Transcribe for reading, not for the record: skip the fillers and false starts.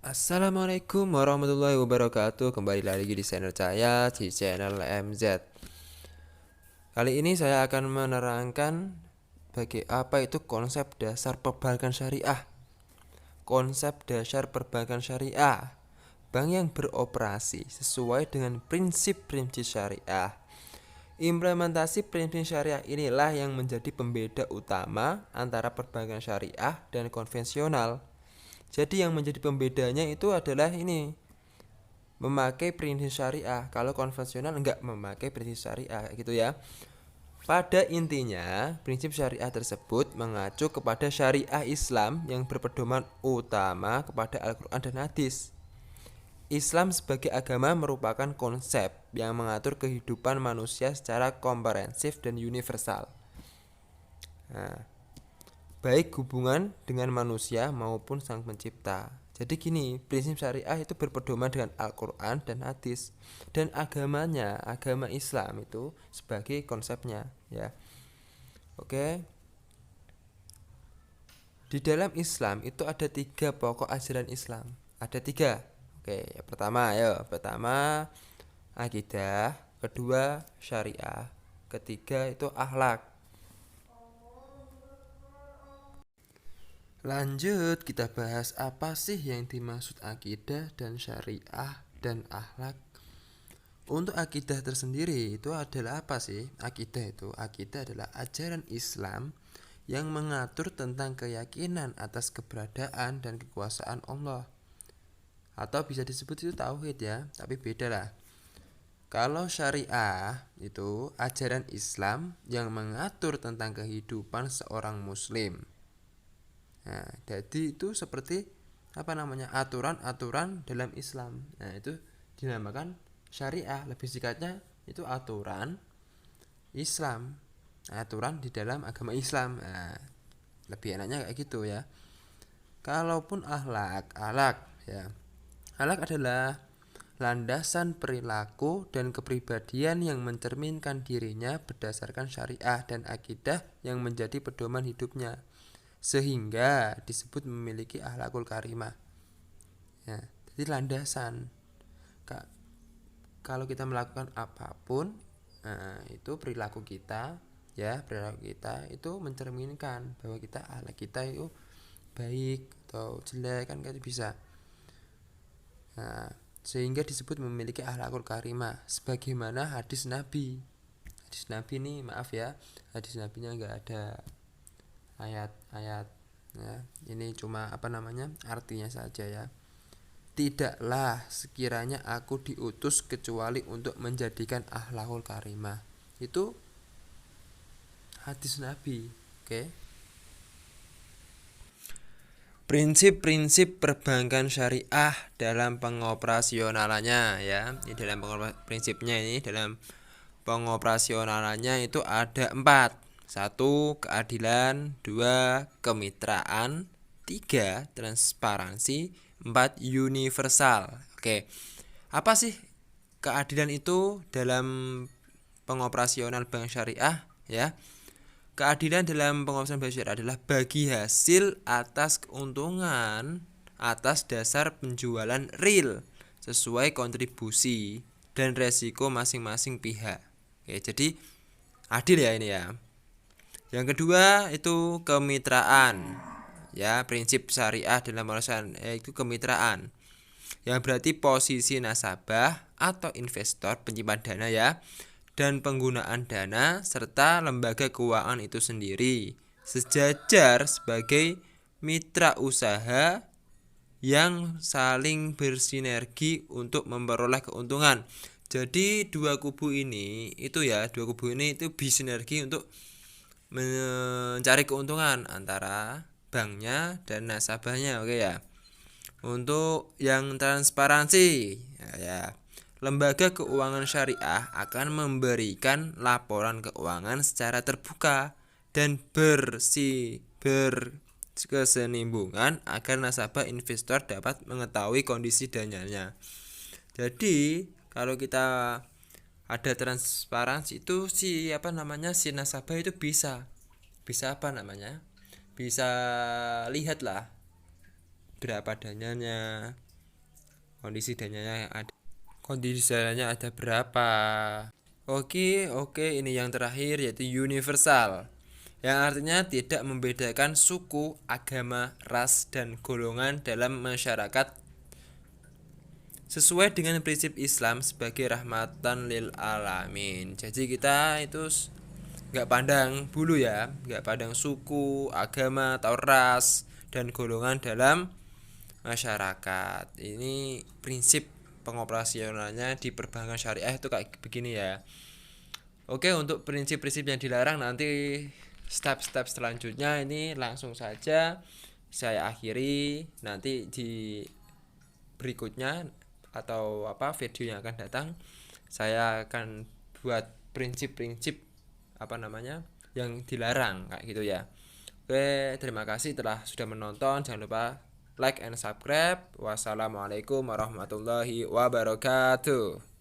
Assalamualaikum warahmatullahi wabarakatuh. Kembali lagi di channel saya, di channel MZ. Kali ini saya akan menerangkan apa itu konsep dasar perbankan syariah. Konsep dasar perbankan syariah, bank yang beroperasi sesuai dengan prinsip-prinsip syariah. Implementasi prinsip syariah inilah yang menjadi pembeda utama antara perbankan syariah dan konvensional. Jadi yang menjadi pembedanya itu adalah ini, memakai prinsip syariah. Kalau konvensional enggak memakai prinsip syariah gitu ya. Pada intinya, prinsip syariah tersebut mengacu kepada syariah Islam yang berpedoman utama kepada Al-Quran dan Hadis. Islam sebagai agama merupakan konsep yang mengatur kehidupan manusia secara komprehensif dan universal. Nah, baik hubungan dengan manusia maupun sang pencipta. Jadi gini, prinsip syariah itu berpedoman dengan Al-Quran dan Hadis. Dan agamanya, agama Islam itu sebagai konsepnya ya. Oke. Di dalam Islam itu ada 3 pokok ajaran Islam. Ada 3. Oke, yang pertama pertama akidah, kedua syariah, ketiga itu akhlak. Lanjut, kita bahas apa sih yang dimaksud akidah dan syariah dan akhlak. Untuk akidah tersendiri itu adalah apa sih? Akidah adalah ajaran Islam yang mengatur tentang keyakinan atas keberadaan dan kekuasaan Allah. Atau bisa disebut itu tauhid ya, tapi beda lah. Kalau syariah itu ajaran Islam yang mengatur tentang kehidupan seorang muslim. Nah, jadi itu seperti aturan-aturan dalam Islam. Nah, itu dinamakan syariah. Lebih singkatnya itu aturan Islam, aturan di dalam agama Islam. Nah, lebih enaknya kayak gitu ya. Kalaupun akhlak ya. Akhlak adalah landasan perilaku dan kepribadian yang mencerminkan dirinya berdasarkan syariah dan akidah yang menjadi pedoman hidupnya, sehingga disebut memiliki akhlakul karimah ya. Jadi landasan kalau kita melakukan apapun, itu perilaku kita itu mencerminkan bahwa akhlak kita itu baik atau jelek kan gitu bisa. Nah, sehingga disebut memiliki akhlakul karimah sebagaimana hadis Nabi. Hadis Nabi nih, maaf ya, hadis Nabinya enggak ada ayat-ayat ya. Ini cuma artinya saja ya. Tidaklah sekiranya aku diutus kecuali untuk menjadikan akhlakul karimah. Itu hadis Nabi. Oke. Prinsip-prinsip perbankan syariah dalam pengoperasionalannya ya. Dalam pengoperasionalannya itu ada 4. 1. Keadilan, 2. Kemitraan, 3. Transparansi, 4. Universal. Oke. Apa sih keadilan itu dalam pengoperasional bank syariah ya? Keadilan dalam pengoperasional bank syariah adalah bagi hasil atas keuntungan atas dasar penjualan real sesuai kontribusi dan resiko masing-masing pihak. Oke, jadi adil ya ini ya. Yang kedua itu kemitraan. Ya, prinsip syariah dalam pengoperasional itu kemitraan. Yang berarti posisi nasabah atau investor penyimpan dana ya, dan penggunaan dana serta lembaga keuangan itu sendiri sejajar sebagai mitra usaha yang saling bersinergi untuk memperoleh keuntungan. Jadi dua kubu ini itu bersinergi untuk mencari keuntungan antara banknya dan nasabahnya. Oke ya. Untuk yang transparansi ya, lembaga keuangan syariah akan memberikan laporan keuangan secara terbuka dan berkesinambungan agar nasabah investor dapat mengetahui kondisi dananya. Jadi kalau kita ada transparansi itu si nasabah itu bisa bisa lihat lah berapa dananya, kondisi dananya ada, kondisi dananya ada berapa. Oke, ini yang terakhir yaitu universal, yang artinya tidak membedakan suku, agama, ras, dan golongan dalam masyarakat, sesuai dengan prinsip Islam sebagai rahmatan lil alamin. Jadi kita itu nggak pandang bulu ya, nggak pandang suku, agama, atau ras dan golongan dalam masyarakat. Ini prinsip pengoperasionalnya di perbankan syariah itu kayak begini ya. Oke, untuk prinsip-prinsip yang dilarang nanti step-step selanjutnya ini langsung saja saya akhiri nanti di berikutnya atau video yang akan datang saya akan buat prinsip-prinsip yang dilarang kayak gitu ya. Oke, terima kasih telah sudah menonton. Jangan lupa like and subscribe. Wassalamualaikum warahmatullahi wabarakatuh.